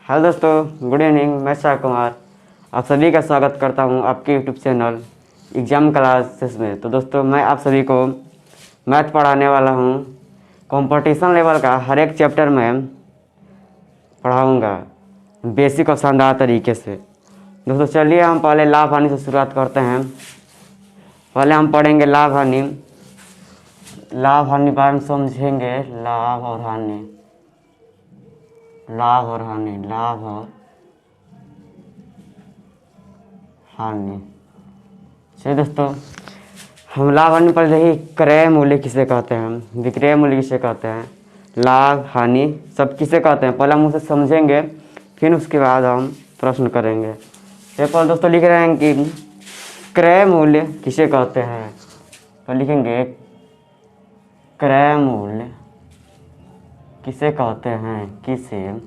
Hello दोस्तों, good evening. मैं शाह कुमार आप सभी का स्वागत करता हूं आपके यूट्यूब चैनल एग्ज़ाम क्लासेस में। तो दोस्तों, मैं आप सभी को मैथ पढ़ाने वाला हूं। कंपटीशन लेवल का हर एक चैप्टर में पढ़ाऊंगा बेसिक और शानदार तरीके से। दोस्तों चलिए हम पहले लाभ हानि से शुरुआत करते हैं। पहले हम पढ़ेंगे लाभ हानि। लाभ हानि बारे में समझेंगे। लाभ और हानि, लाभ और हानि, लाभ और हानि। चलिए दोस्तों, हम लाभ हानि पर देखिए क्रय मूल्य किसे कहते हैं, विक्रय मूल्य किसे कहते हैं, लाभ हानि सब किसे कहते हैं, पहले हम उसे समझेंगे, फिर उसके बाद हम प्रश्न करेंगे। पर दोस्तों लिख रहे हैं कि क्रय मूल्य किसे कहते हैं, तो लिखेंगे क्रय मूल्य किसे कहते हैं, किसे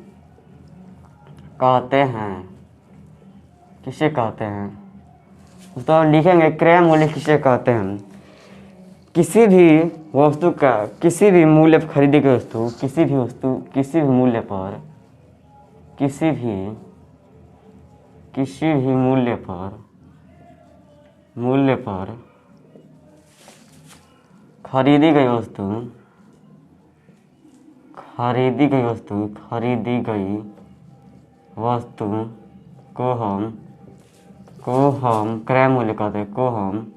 कहते हैं, किसे कहते हैं। तो लिखेंगे क्रय मूल्य किसे कहते हैं, किसी भी वस्तु का किसी भी मूल्य पर खरीदी गई वस्तु, किसी भी वस्तु किसी भी मूल्य पर, किसी भी मूल्य पर खरीदी गई वस्तु, खरीदी गई वस्तु को हम क्रय मूल्य कहते हैं, को हम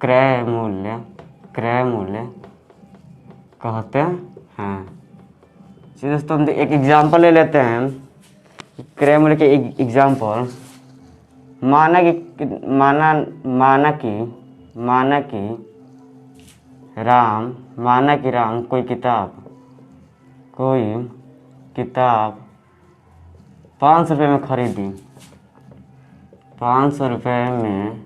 क्रय मूल्य कहते हैं। चलिए दोस्तों, हम एक एग्जांपल ले लेते हैं क्रय मूल्य के एग्जांपल। माना कि राम कोई किताब 500 रुपये में खरीदी, 500 रुपये में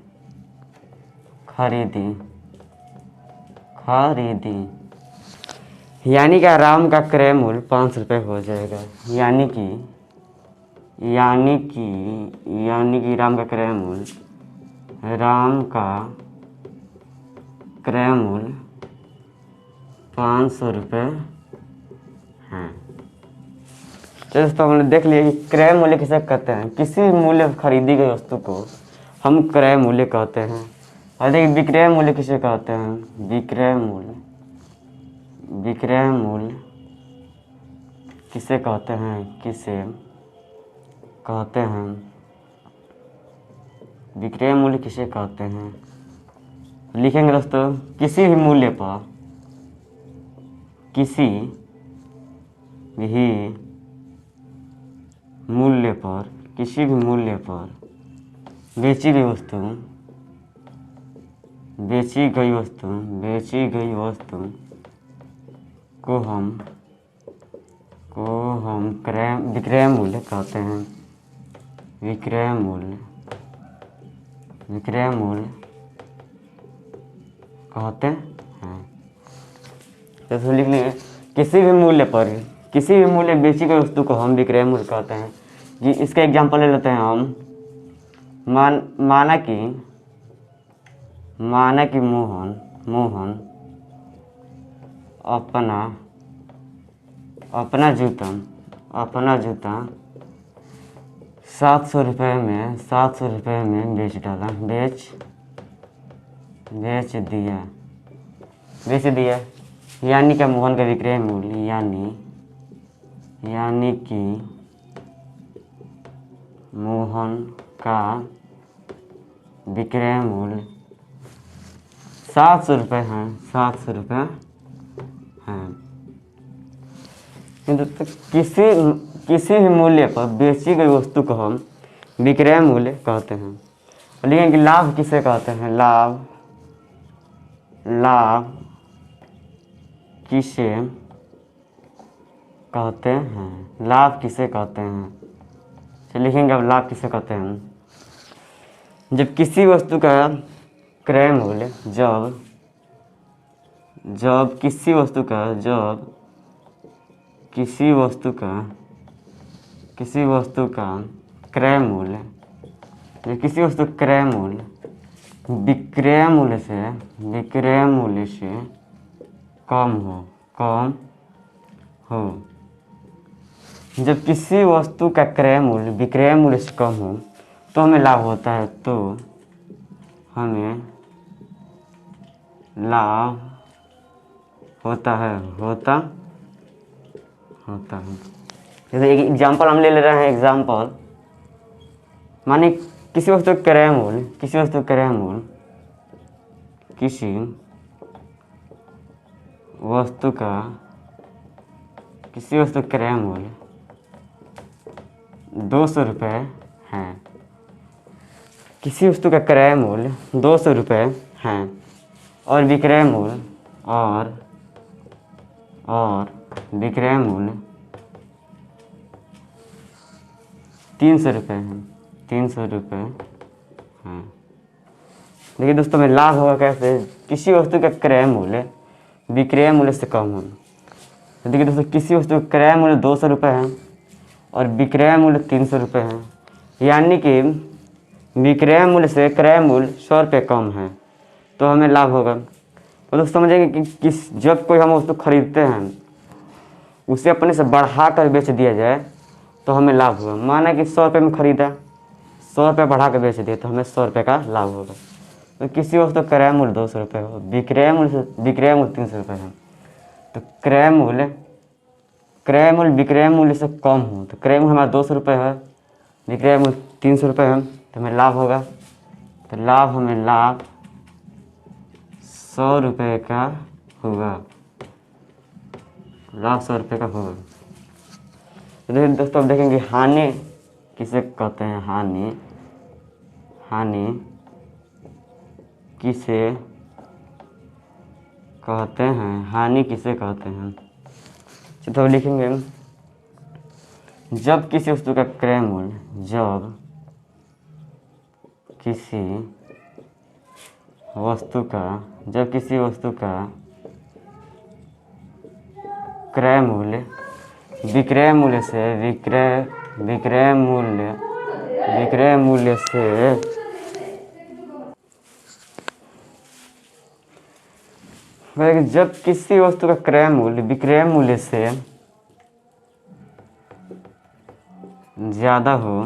खरीदी, यानी कि राम का क्रय मूल्य 500 रुपये हो जाएगा। यानी कि राम का क्रय मूल्य 500 रुपये हैं। तो दोस्तों हमने देख लिया कि क्रय मूल्य किसे कहते हैं, किसी मूल्य पर खरीदी गई वस्तु को हम क्रय मूल्य कहते हैं। और देखिए विक्रय मूल्य किसे कहते हैं, विक्रय मूल्य किसे कहते हैं, विक्रय मूल्य किसे कहते हैं। लिखेंगे दोस्तों किसी भी मूल्य पर बेची गई वस्तु को हम विक्रय मूल्य कहते हैं। विक्रय मूल्य कहते हैं। तो लिख लेंगे किसी भी मूल्य बेची गई वस्तु को हम विक्रय मूल्य कहते हैं। जी इसका एग्जांपल ले लेते हैं हम। माना कि मोहन अपना जूता 700 रुपये में बेच दिया। यानी कि मोहन का विक्रय मूल्य यानी कि मोहन का विक्रय मूल्य 700 रुपये हैं। किंतु किसी भी मूल्य पर बेची गई वस्तु को हम विक्रय मूल्य कहते हैं। लेकिन लाभ किसे कहते हैं, लाभ किसे कहते हैं, लाभ किसे कहते हैं। चलिए लिखेंगे अब लाभ किसे कहते हैं। जब किसी वस्तु का क्रय मूल्य जब किसी वस्तु का क्रय मूल्य विक्रय मूल्य से कम हो जब किसी वस्तु का क्रय मूल्य विक्रय मूल्य से कम हो तो हमें लाभ होता है, तो हमें लाभ होता है, होता है। जैसे एक एग्जाम्पल हम ले रहे हैं। एग्जाम्पल माने किसी वस्तु का क्रय मूल्य किसी वस्तु का क्रय मूल्य 200 रुपये है। किसी वस्तु का क्रय मूल्य 200 रुपये है और विक्रय मूल्य 300 रुपये है। 300 रुपये है। देखिए दोस्तों, में लाभ होगा कैसे? किसी वस्तु का क्रय मूल्य विक्रय मूल्य से कम हो। तो देखिए दोस्तों, किसी वस्तु का क्रय मूल्य 200 रुपये है और विक्रय मूल्य 300 रुपये है, यानी कि विक्रय मूल्य से क्रय मूल्य 100 रुपये कम है, तो हमें लाभ होगा। तो दोस्तों समझेंगे कि जब कोई हम वस्तु खरीदते हैं उसे अपने से बढ़ा कर बेच दिया जाए तो हमें लाभ होगा। माना कि 100 रुपये में खरीदा, 100 रुपये बढ़ा कर बेच दिया तो हमें 100 रुपये का लाभ होगा। तो किसी वस्तु क्रय मूल्य 200 रुपये हो, विक्रय मूल्य 300 रुपये है, तो क्रय मूल्य विक्रय मूल्य से कम हो, तो क्रय मूल्य हमारा 200 रुपये है, विक्रय मूल्य 300 रुपये है, तो हमें लाभ होगा। तो हमें लाभ 100 रुपये का होगा। लाभ 100 रुपये का होगा। तो देखिए दोस्तों, अब देखेंगे हानि किसे कहते हैं। हानि किसे कहते हैं। तो लिखेंगे, जब किसी वस्तु का क्रय मूल्य किसी वस्तु का क्रय मूल्य विक्रय मूल्य से जब किसी वस्तु का क्रय मूल्य विक्रय मूल्य से ज़्यादा हो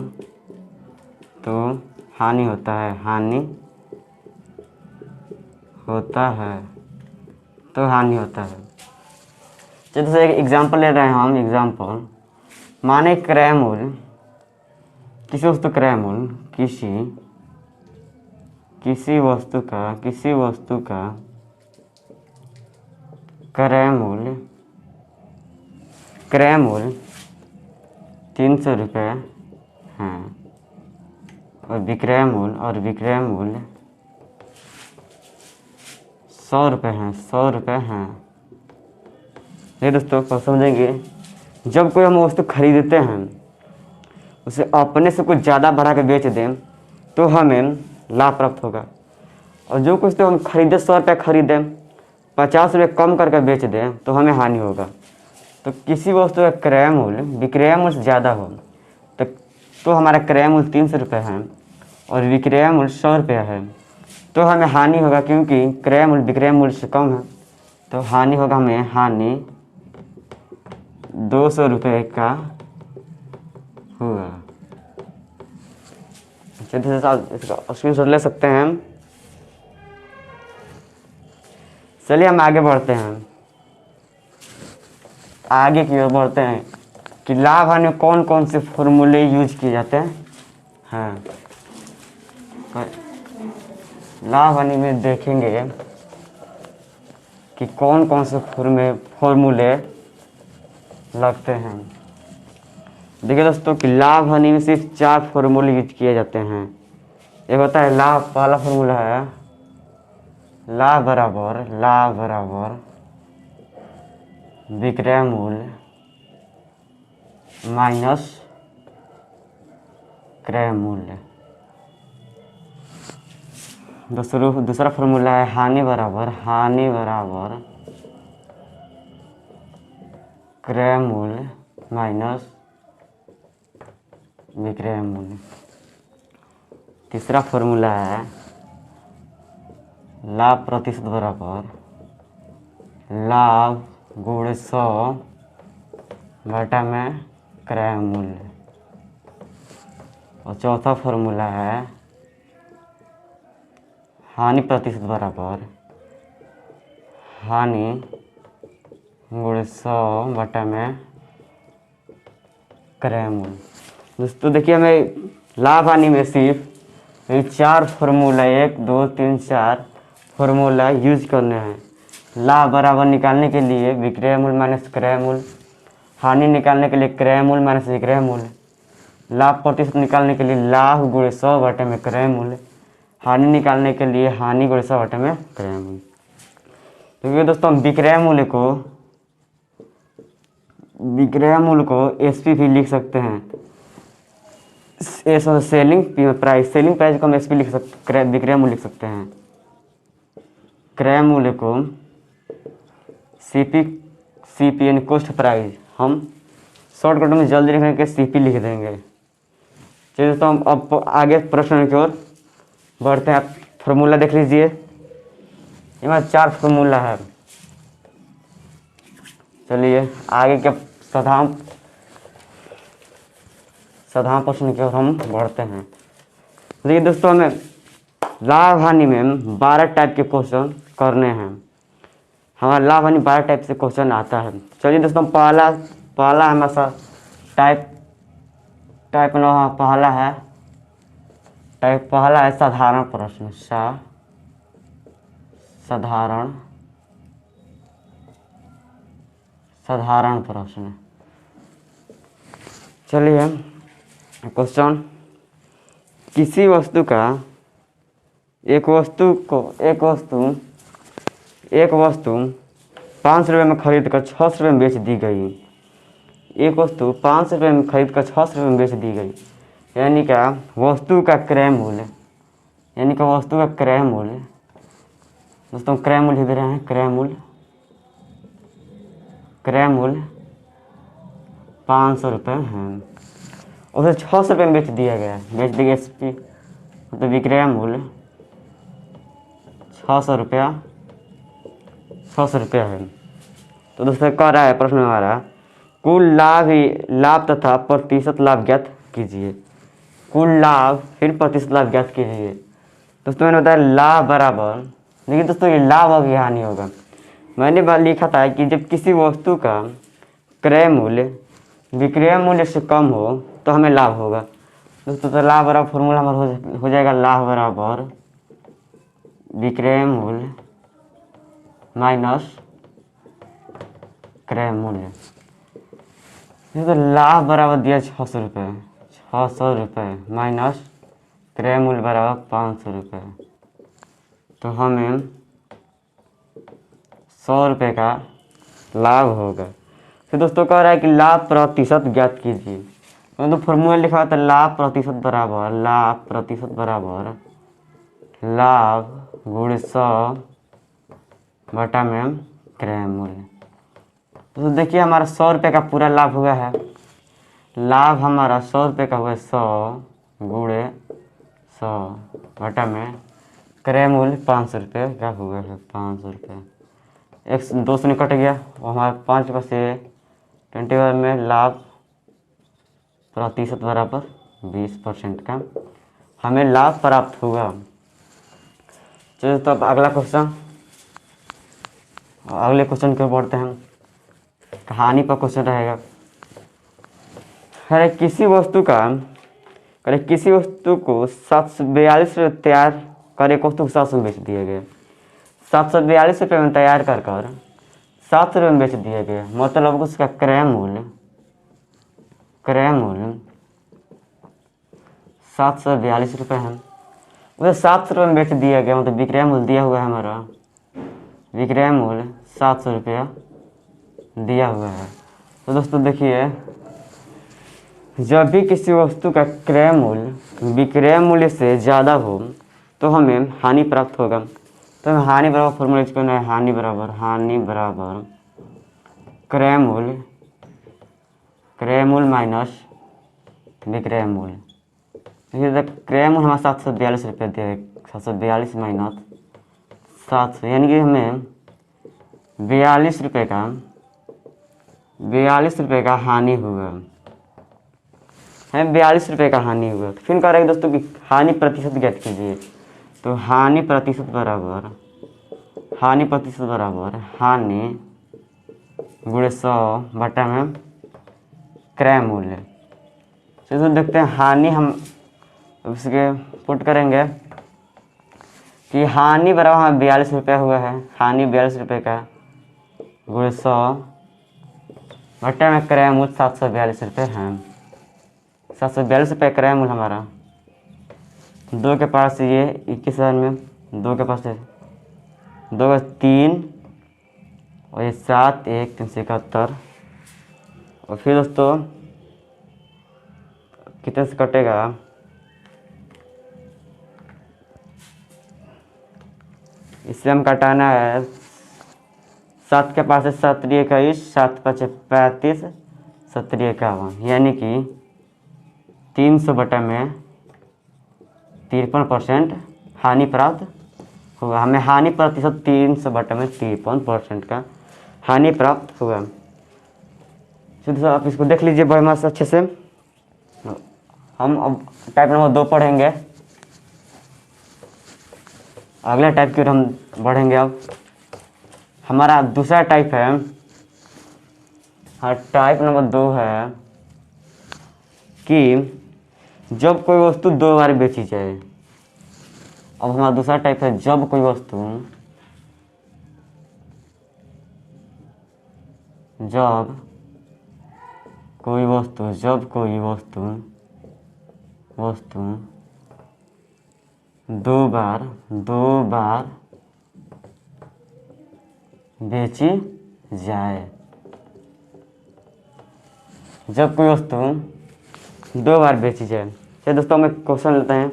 तो हानि होता है। जैसे एक एग्जाम्पल ले रहे हैं हम। एग्जाम्पल माने क्रय मूल्य किसी वस्तु क्रय मूल्य किसी वस्तु का क्रय मूल्य 300 रुपये है और विक्रय मूल्य 100 रुपये हैं। ये दोस्तों समझेंगे, जब कोई हम वस्तु खरीदते हैं उसे अपने से कुछ ज़्यादा बढ़ा के बेच दें तो हमें लाभ प्राप्त होगा, और जो कुछ तो हम खरीदे 100 रुपये खरीदें 50 रुपये कम करके बेच दें तो हमें हानि होगा। तो किसी वस्तु का क्रय मूल्य विक्रय मूल्य से ज़्यादा हो तो हमारा क्रय मूल्य 300 रुपये है और विक्रय मूल्य 100 रुपये है, तो हमें हानि होगा, क्योंकि क्रय मूल्य विक्रय मूल्य से कम है, तो हानि होगा। हमें हानि 200 रुपये का हुआ। इसका स्क्रीनशॉट ले सकते हैं हम। चलिए हम आगे बढ़ते हैं। आगे की ओर बढ़ते हैं कि लाभ हानि में कौन कौन से फॉर्मूले यूज किए जाते हैं। लाभ हानि में देखेंगे कि कौन कौन से फॉर्मूले लगते हैं। देखिए दोस्तों कि लाभ हानि में सिर्फ 4 फॉर्मूले यूज किए जाते हैं। एक होता है लाभ, पहला फॉर्मूला है लाभ बराबर विक्रय मूल्य माइनस क्रय मूल्य। दूसरा फॉर्मूला है हानि बराबर क्रय मूल्य माइनस विक्रय मूल्य। तीसरा फॉर्मूला है लाभ प्रतिशत बराबर लाभ गुणे 100 घटा में क्रय मूल्य। और चौथा फॉर्मूला है हानि प्रतिशत बराबर हानि गुणे 100 में क्रय मूल्य। दोस्तों देखिए, हमें लाभ हानि में सिर्फ ये 4 फॉर्मूला 1 2 3 4 फॉर्मूला यूज करने हैं। लाभ बराबर निकालने के लिए विक्रय मूल्य माइनस क्रय मूल्य, हानि निकालने के लिए क्रय मूल्य माइनस विक्रय मूल्य, लाभ प्रतिशत निकालने के लिए लाभ गुणे 100 में क्रय मूल्य, हानि निकालने के लिए हानि गुणे 100 में क्रय मूल्य। तो ये दोस्तों हम विक्रय मूल्य को एसपी भी लिख सकते हैं। सेलिंग प्राइस को हम एसपी लिख सकते, विक्रय मूल्य लिख सकते हैं। क्रय मूल्य को सीपी यानी कॉस्ट प्राइस हम शॉर्टकट में जल्दी लिखने के सीपी लिख देंगे। चलिए दोस्तों हम अब आगे प्रश्न की ओर बढ़ते हैं। आप फॉर्मूला देख लीजिए, इसमें 4 फॉर्मूला है। चलिए आगे के साधारण प्रश्न की ओर हम बढ़ते हैं। देखिए दोस्तों, हमें लाभ हानि में 12 टाइप के क्वेश्चन करने हैं। हमारा लाभ हानि 12 टाइप से क्वेश्चन आता है। चलिए दोस्तों, पहला हमारा पहला है साधारण प्रश्न। साधारण प्रश्न। चलिए क्वेश्चन, किसी वस्तु का एक वस्तु 500 रुपये में खरीद कर 600 रुपये में बेच दी गई। एक वस्तु 500 रुपये में खरीद कर 600 रुपये में बेच दी गई, यानी क्या वस्तु का क्रय मूल्य, दोस्तों क्रय मूल्य दे रहे हैं। क्रय मूल्य 500 रुपये है, उसे 600 रुपये में बेच दिया गया। एसपी मतलब विक्रय मूल्य 600 रुपया है। तो दोस्तों कह रहा है प्रश्न हमारा, कुल लाभ तथा प्रतिशत लाभ ज्ञात कीजिए। कुल लाभ फिर प्रतिशत लाभ ज्ञात कीजिए। दोस्तों मैंने बताया लाभ बराबर, देखिए दोस्तों ये लाभ होगा या हानि होगा। मैंने लिखा था कि जब किसी वस्तु का क्रय मूल्य विक्रय मूल्य से कम हो तो हमें लाभ होगा। दोस्तों तो लाभ बराबर फॉर्मूला हमारा हो जाएगा लाभ बराबर विक्रय मूल्य माइनस क्रय मूल्य। तो लाभ बराबर दिया 600 रुपये माइनस क्रय मूल्य बराबर 500 रुपये। तो हमें 100 रुपये का लाभ होगा। फिर दोस्तों कह रहा है कि लाभ प्रतिशत ज्ञात कीजिए। तो फॉर्मूला लिखा हुआ था लाभ प्रतिशत बराबर लाभ गुणे 100 बटा में क्रय मूल्य। तो देखिए हमारा 100 रुपये का पूरा लाभ हुआ है। लाभ हमारा 100 रुपये का हुआ है, 100 गुणे 100 बटा में क्रय मूल्य 500 रुपये का हुआ है। 500 रुपये 200 कट गया, और हमारा 5 रुपये से 21 में लाभ प्रतिशत बराबर 20% का हमें लाभ प्राप्त होगा। चलिए तो अब अगले क्वेश्चन की ओर बढ़ते हैं। कहानी पर क्वेश्चन रहेगा। किसी वस्तु को 742 रुपये तैयार कर एक वस्तु को 700 में बेच दिया गया। 742 रुपये में तैयार कर 700 रुपये में बेच दिया गया। मतलब उसका क्रय मूल्य 742 रुपये है। उसे 700 रुपये में बेच दिया गया, मतलब विक्रय मूल्य दिया हुआ है हमारा। विक्रय मूल्य 700 रुपया दिया हुआ है। तो दोस्तों देखिए, जब भी किसी वस्तु का क्रय मूल्य विक्रय मूल्य से ज़्यादा हो तो हमें हानि प्राप्त होगा। तो हमें हानि बराबर फॉर्मूला यूज करना है। हानि बराबर क्रय मूल्य माइनस विक्रय मूल्य। क्रय मूल्य हमारा 742 रुपये दिया है। 742 माइनस 700, यानी कि हमें 42 रुपये का हानि हुआ। है 42 रुपये का हानि हुआ। तो फिर कह रहे हैं दोस्तों कि हानि प्रतिशत ज्ञात कीजिए। तो हानि प्रतिशत बराबर हानि गुणे 100 बटा में क्रय मूल्य। तो देखते हैं हानि, हम उसके पुट करेंगे कि हानि बराबर हमें 42 रुपये हुआ है, हानि 42 रुपये का गुणे 100 बटा में क्रय मूल्य 742 रुपये है। 742 रुपये क्रय मूल्य हमारा। 2 के पास ये 21,000 में 2 के पास 2 का 3 और ये 7 1 371। और फिर दोस्तों कितने से कटेगा, इससे हम कटाना है 7 के पास है 7 3 21 7 5 35 7 3 51, यानी कि 300 बटा में 53% हानि प्राप्त होगा। हमें हानि प्रतिशत 300 बटा में 53% का हानि प्राप्त हुआ। तो आप इसको देख लीजिए बड़े मस्त अच्छे से। हम अब टाइप नंबर 2 पढ़ेंगे। अगला टाइप की ओर हम बढ़ेंगे। अब हमारा दूसरा टाइप है, टाइप नंबर 2 है कि जब कोई वस्तु 2 बार बेची जाए। अब हमारा दूसरा टाइप है जब कोई वस्तु दो बार बेची जाए। जब कोई वस्तु 2 बार बेची जाए। चलिए दोस्तों हम एक क्वेश्चन लेते हैं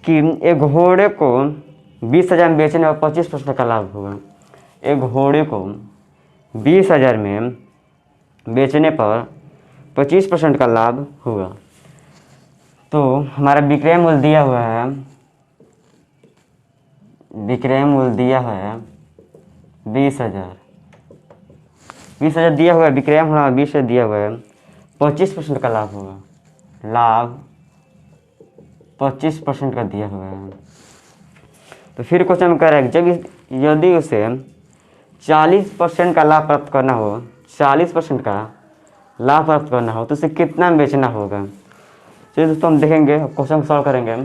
कि एक घोड़े को 20,000 में बेचने पर 25% का लाभ होगा। एक घोड़े को 20,000 में बेचने पर 25% का लाभ होगा। तो हमारा विक्रय मूल्य दिया हुआ है, 20,000 दिया हुआ है, विक्रय मूल्य 20 दिया हुआ है, 25% का लाभ होगा। लाभ 25% का दिया हुआ है। तो फिर क्वेश्चन कह रहा है जब यदि उसे 40% का लाभ प्राप्त करना हो, 40% का लाभ प्राप्त करना हो तो उसे कितना में बेचना होगा। चलिए दोस्तों हम देखेंगे, क्वेश्चन सॉल्व करेंगे।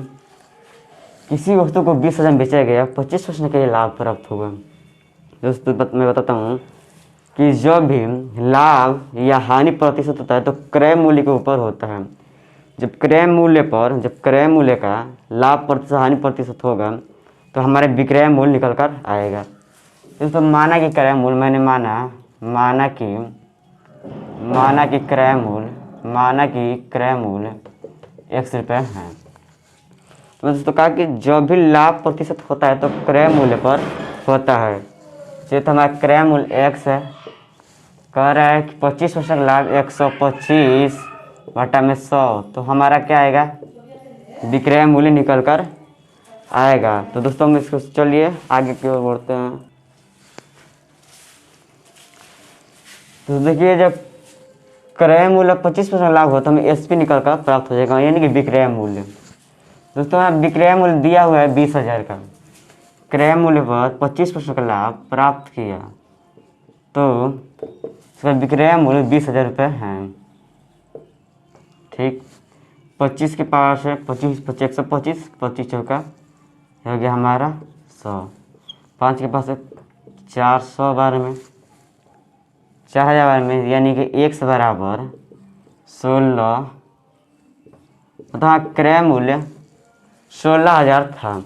किसी वस्तु को 20,000 में बेचा गया, 25% के लिए लाभ प्राप्त होगा। दोस्तों मैं बताता हूँ कि जब भी लाभ या हानि प्रतिशत होता है तो क्रय मूल्य के ऊपर होता है। जब क्रय मूल्य का लाभ प्रतिशत हानि प्रतिशत होगा तो हमारे विक्रय मूल्य निकल कर आएगा। दोस्तों माना कि क्रय मूल्य, मैंने माना कि क्रय मूल्य 100 रुपये है। तो दोस्तों कहा कि जब भी लाभ प्रतिशत होता है तो क्रय मूल्य पर होता है। चलिए तो हमारा क्रय मूल्य x है, कह रहा है कि 25% लाभ 125 बटा में 100, तो हमारा क्या आएगा, विक्रय मूल्य निकल कर आएगा। तो दोस्तों हम इसको चलिए आगे की ओर बढ़ते हैं। तो देखिए जब क्रय मूल्य 25% लाभ हो तो हमें एसपी निकल कर प्राप्त हो जाएगा, यानी कि विक्रय मूल्य। दोस्तों यहाँ विक्रय मूल्य दिया हुआ है 20,000 का, क्रय मूल्य पर 25% का लाभ प्राप्त किया तो इसका विक्रय मूल्य 20,000 रुपये है। ठीक, 25 के पास है 25 125, 25 चौका हो गया हमारा 100, 5 के पास है 400 बार में 4,000 बार में, यानी कि 1 बराबर 16, मतलब क्रय मूल्य 16,000 था।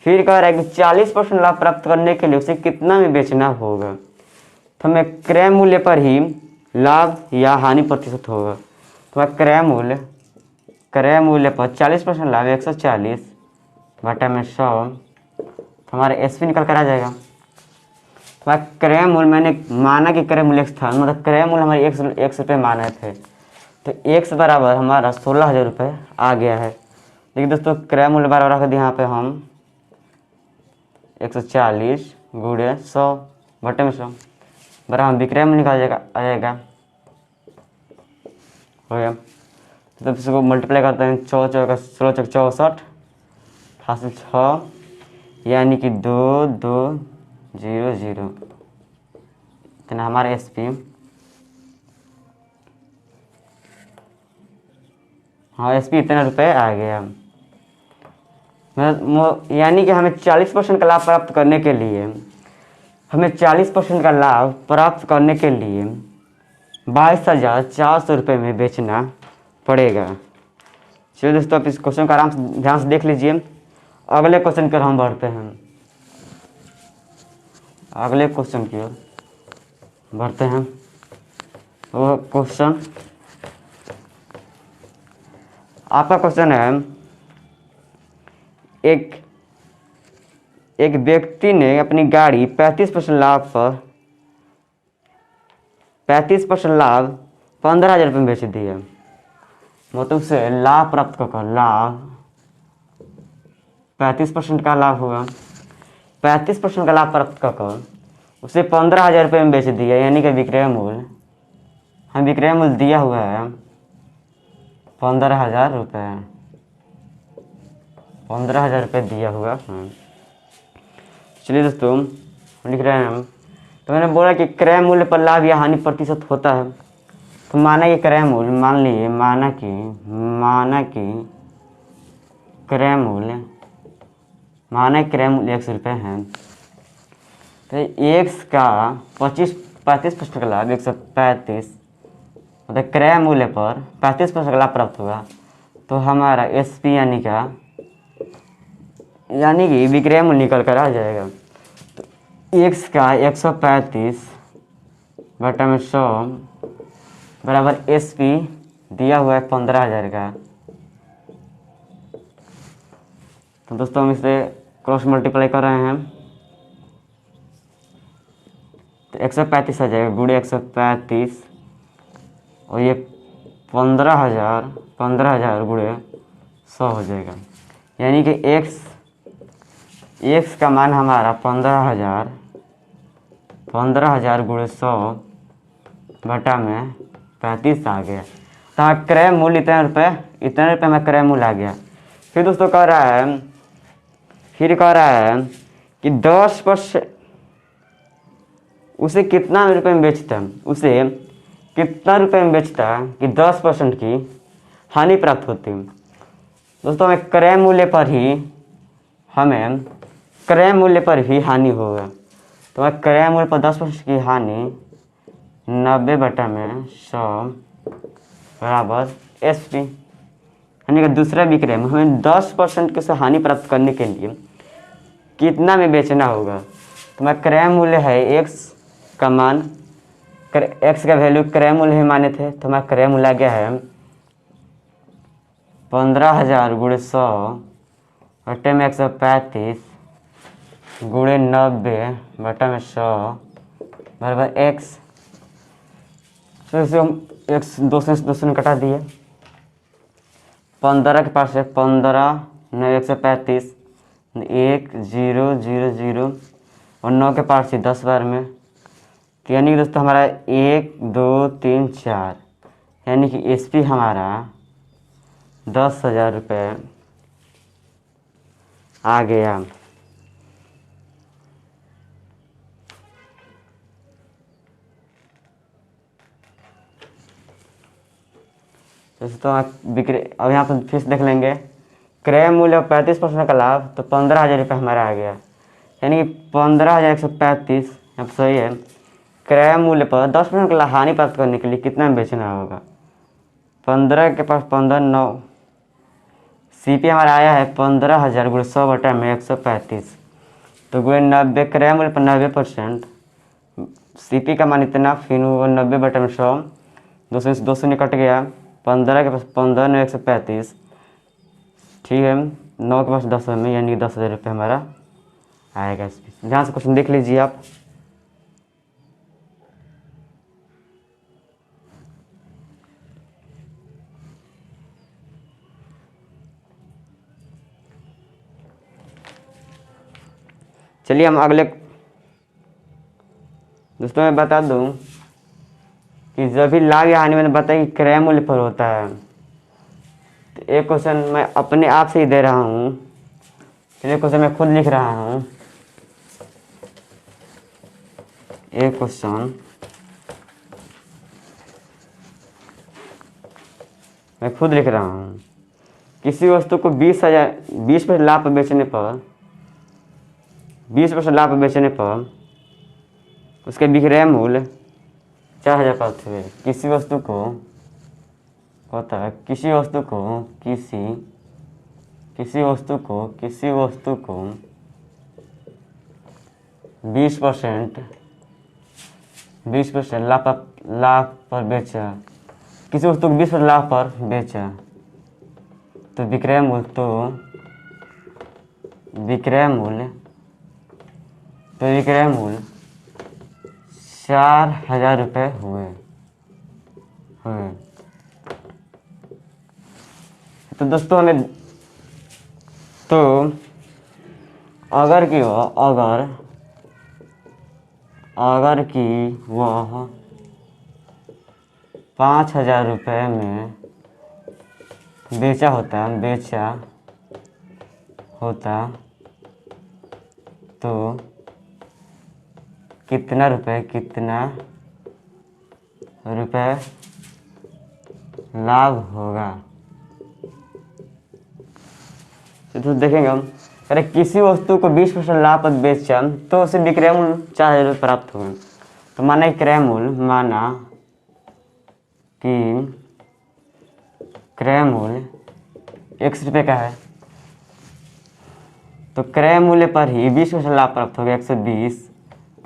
फिर कह रहा है कि 40% लाभ प्राप्त करने के लिए उसे कितना में बेचना होगा। तो हमें क्रय मूल्य पर ही लाभ या हानि प्रतिशत होगा। तो क्रय मूल्य पर 40% लाभ 140 बटा में 100, तो हमारा एसपी निकल कर आ जाएगा। तो क्रय मूल्य, मैंने माना कि क्रय मूल्य था, मतलब क्रय मूल्य हमारे 100 रुपये माने थे, तो 1 बराबर हमारा 16,000 रुपये आ गया है। देखिए दोस्तों क्रय मूल्य बराबर रख दिया यहाँ पे हम 140 गुणे 100 बटे में 100 बराबर विक्रय मूल्य निकाल आ जाएगा हो गया। तो इसको मल्टीप्लाई करते हैं, 6 चौका 16 चौक 64 हासिल 6, यानी कि 2200 इतना हमारा SP। हाँ SP इतना रुपये आ गया। यानी कि हमें 40% का लाभ प्राप्त करने के लिए, हमें 40% का लाभ प्राप्त करने के लिए 22,400 रुपये में बेचना पड़ेगा। चलिए दोस्तों, आप इस क्वेश्चन को आराम से ध्यान से देख लीजिए। अगले क्वेश्चन की ओर हम बढ़ते हैं। अगले क्वेश्चन की ओर बढ़ते हैं। वो क्वेश्चन, आपका क्वेश्चन है, एक व्यक्ति ने अपनी गाड़ी 35% लाभ पर 15,000 रुपये में बेच दी है। मतलब उसे लाभ प्राप्त कर, लाभ 35% का लाभ हुआ, 35% का लाभ प्राप्त कर उसे 15,000 रुपये में बेच दिया, यानी कि विक्रय मूल्य, हम विक्रय मूल्य दिया हुआ है 15,000 रुपये, 15,000 रुपये दिया हुआ है। चलिए दोस्तों, लिख रहे हैं हम। तो मैंने बोला कि क्रय मूल्य पर लाभ या हानि प्रतिशत होता है। तो माना कि क्रय मूल्य, मान लीजिए माना कि क्रय मूल्य 100 रुपये है। तो x का 35% का लाभ 135, मतलब क्रय मूल्य पर 35% का लाभ प्राप्त हुआ। तो हमारा SP यानी कि विक्रय मूल्य निकल कर आ जाएगा। तो x का 135 बटा में 100 बराबर SP दिया हुआ है 15,000 का। तो दोस्तों, हम इसे क्रॉस मल्टीप्लाई कर रहे हैं, तो 135 आ जाएगा, गुणे 135, और ये 15,000 गुणे 100 हो जाएगा। यानी कि x का मान हमारा 15,000 गुणे 100 बटा में 35 आ गया। तो क्रय मूल्य इतने रुपये में क्रय मूल्य आ गया। फिर दोस्तों कह रहा है कि 10% उसे कितना रुपये में बेचता, उसे कितना रुपये में बेचता कि 10% की हानि प्राप्त होती। दोस्तों, हमें क्रय मूल्य पर ही हानि होगा। तो मैं क्रय मूल्य पर 10% की हानि 90 बटा में 100 बराबर SP, यानी कि दूसरा विक्रय में हमें 10% से हानि प्राप्त करने के लिए कितना में बेचना होगा। तो मैं क्रय मूल्य है x का मान, x का वैल्यू क्रय मूल्य ही माने थे। तो मैं क्रय मूल्य आ गया है 15,000 गुणे 100 बटे में 135 गुणे 90 बटा में 100 बराबर x। तो इसे हम x 2 से कटा दिए, 15 के पास है 15 9 135 1 0 0 0 और 9 के पास 10 बार में। तो यानी कि दोस्तों हमारा 1 2 3 4, यानी कि SP हमारा 10,000 रुपये आ गया। दोस्तों अब यहाँ पर फिर देख लेंगे, क्रय मूल्य 35% का लाभ, तो 15,000 रुपये हमारा आ गया, यानी कि 15,135 अब सही है। क्रय मूल्य पर 10% का हानि प्राप्त करने के लिए कितना में बेचना होगा। 15 के पास 15 9, CP हमारा आया है 15,000 गुणे 100 बटा में 135, तो गुणे 90, क्रय मूल्य पर 90%, CP का मान इतना, फिर वो 90 बटा में 100, 200 निकट गया, 15 के पास 15 9 135, ठीक है, 9 के पास 10 में, यानी 10,000 रुपये हमारा आएगा। इसमें ध्यान से क्वेश्चन देख लीजिए आप। चलिए हम अगले, दोस्तों मैं बता दूं कि जब भी लाभ या हानि मैंने बताया कि क्रय मूल्य पर होता है, तो एक क्वेश्चन मैं अपने आप से ही दे रहा हूँ, चलिए क्वेश्चन मैं खुद लिख रहा हूँ। एक क्वेश्चन मैं खुद लिख रहा हूँ। किसी वस्तु को 20% लाभ पर बेचने पर 20% लाभ पर बेचने पर उसके विक्रय मूल्य 4000 प्राप्त हुए। किसी वस्तु को होता है, किसी वस्तु को 20% लाभ पर बेचा, किसी वस्तु को 20% लाभ पर बेचा तो विक्रय मूल्य 4000 रुपये हुए। तो दोस्तों हमें तो अगर कि वह 5000 रुपये में बेचा होता तो कितना रुपए लाभ होगा। तो देखेंगे हम, अरे किसी वस्तु को 20% लाभ पर बेचा तो उसे विक्रय मूल्य 4000 रुपये प्राप्त होगा। तो माना कि क्रय मूल्य x रुपये का है, तो क्रय मूल्य पर ही 20% लाभ प्राप्त होगा। 120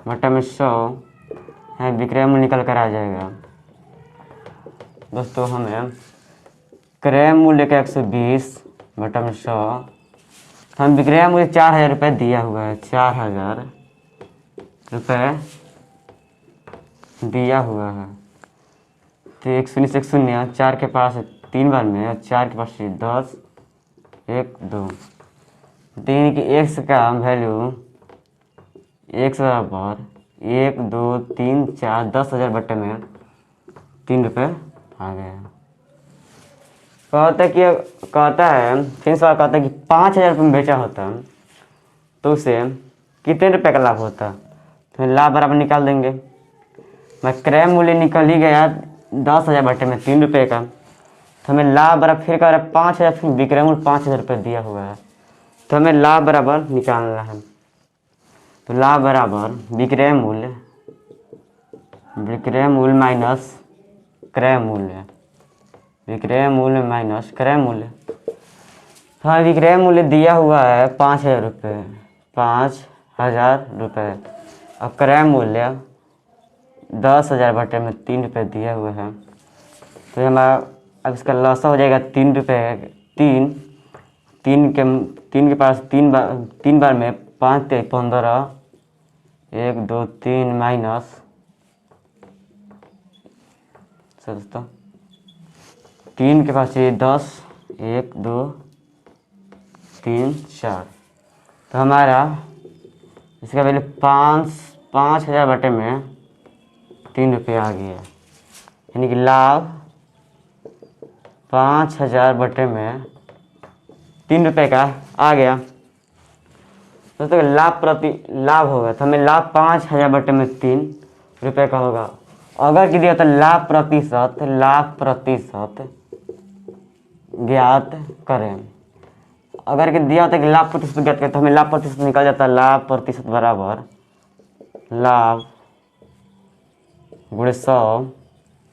बटा में 100 है, विक्रय मूल्य निकल कर आ जाएगा। दोस्तों हमें क्रय मूल्य का 120 बटा में 100, हम विक्रय मूल्य 4000 रुपये दिया हुआ है, 4000 रुपये दिया हुआ है। तो 1 शून्य से 1 शून्य, 4 के पास 3 बार में और 4 के पास 10, 1 2, 3 की x का वैल्यू x बराबर 1 2 3 4 10,000 बटे में 3 रुपये आ गया। कहता है फिर सवाल कहता है कि 5000 रुपये में बेचा होता तो उसे कितने रुपए का लाभ होता। तो लाभ बराबर निकाल देंगे। मैं क्रय मूल्य निकल ही गया 10,000 बटे में 3 रुपये का, तो हमें लाभ बराबर फिर कह रहा है 5000, फिर विक्रय मूल्य 5000 रुपये दिया हुआ है, तो हमें लाभ बराबर निकालना है। तो लाभ बराबर विक्रय मूल्य माइनस क्रय मूल्य, विक्रय मूल्य माइनस क्रय मूल्य। हाँ, विक्रय मूल्य दिया हुआ है 5000 रुपये, 5000 रुपये, और क्रय मूल्य 10,000 बटे में 3 रुपये दिया हुआ है। तो हमारा अब इसका लॉसा हो जाएगा 3 रुपये। तीन के पास 3 बार में 5 3 15, 1 2 3 माइनस दोस्तों 3 के पास ये 10, 1 2 3 4, तो हमारा इसका वैल्यू 5000 बटे में 3 रुपये आ गया। यानी कि लाभ 5000 बटे में 3 रुपये का आ गया। दोस्तों लाभ होगा, तो हमें लाभ 5000 बटे में 3 रुपये का होगा। अगर कि दिया तो लाभ प्रतिशत ज्ञात करें। अगर कि दिया होता है कि लाभ प्रतिशत ज्ञात करें, तो हमें लाभ प्रतिशत निकल जाता है। लाभ प्रतिशत बराबर लाभ गुणे 100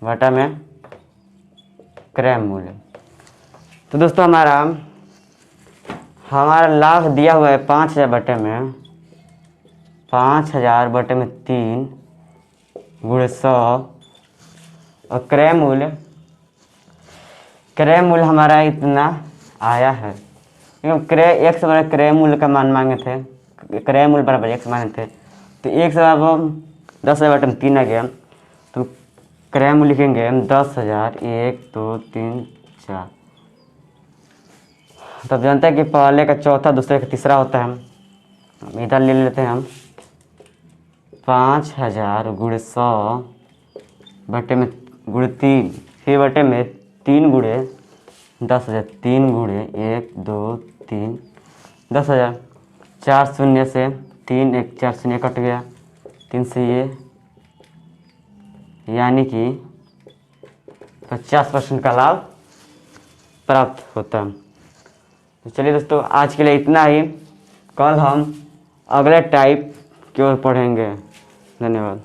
बटा में क्रय मूल्य। तो दोस्तों हमारा लाभ दिया हुआ है 5000 बटे में 3 गुणे 100, और क्रय मूल्य हमारा इतना आया है। क्योंकि क्रय मूल्य का मान मांगे थे, क्रय मूल्य बराबर x मांगे थे, तो x बराबर 10,000 बटे में 3 आ गया। तो क्रय मूल्य लिखेंगे 10,000, 1 2 3 4। तब जानते हैं कि पहले का चौथा, दूसरे का तीसरा होता है। हम इधर ले लेते हैं हम 5000 गुणे 100 बटे में गुणे 3, फिर बटे में 3 गुणे 10,000, 3 गुणे 1 2 3, 10,000। 4 शून्य से 3 1 4 शून्य कट गया, 3 से ये, यानी कि 50% का लाभ प्राप्त होता है। तो चलिए दोस्तों, आज के लिए इतना ही। कल हम अगले टाइप की ओर पढ़ेंगे। धन्यवाद।